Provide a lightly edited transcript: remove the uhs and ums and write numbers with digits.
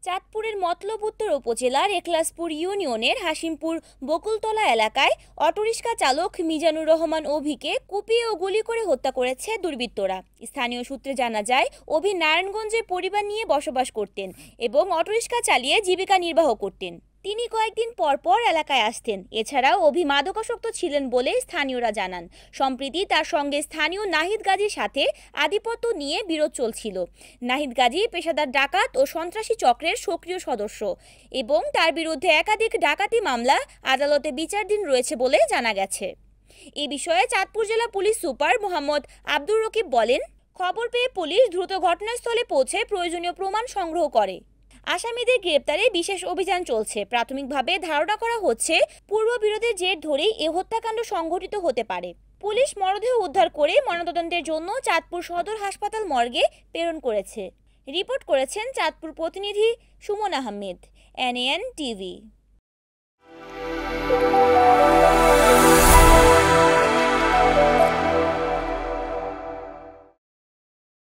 চাঁদপুরের মতলব উত্তর উপজেলার একলাসপুর ইউনিয়নের হাসিমপুর বকুলতলা এলাকায় অটোরিকশা চালক মিজানুর রহমান অভিকে কুপিয়ে ও গুলি করে হত্যা করেছে দুর্বৃত্তরা। স্থানীয় সূত্রে জানা যায়, অভি নারায়ণগঞ্জে পরিবার নিয়ে বসবাস করতেন এবং অটোরিকশা চালিয়ে জীবিকা নির্বাহ করতেন। তিনি কয়েকদিন পর পর এলাকায় আসতেন। এছাড়াও অভি মাদকাসক্ত ছিলেন বলে স্থানীয়রা জানান। সম্প্রতি তার সঙ্গে স্থানীয় নাহিদ গাজীর সাথে আধিপত্য নিয়ে বিরোধ চলছিল। নাহিদ গাজী পেশাদার ডাকাত ও সন্ত্রাসী চক্রের সক্রিয় সদস্য এবং তার বিরুদ্ধে একাধিক ডাকাতি মামলা আদালতে বিচারাধীন রয়েছে বলে জানা গেছে। এ বিষয়ে চাঁদপুর জেলা পুলিশ সুপার মোহাম্মদ আব্দুর রকিব বলেন, খবর পেয়ে পুলিশ দ্রুত ঘটনাস্থলে পৌঁছে প্রয়োজনীয় প্রমাণ সংগ্রহ করে। আসামিদের গ্রেপ্তারে বিশেষ অভিযান চলছে। প্রাথমিকভাবে ধারণা করা হচ্ছে, পূর্ববিরোধের জের ধরেই এ হত্যাকাণ্ড সংঘটিত হতে পারে। পুলিশ মরদেহ উদ্ধার করে ময়নাতদন্তের জন্য চাঁদপুর সদর হাসপাতাল মর্গে প্রেরণ করেছে। রিপোর্ট করেছেন চাঁদপুর প্রতিনিধি সুমন আহমেদ, NAN TV।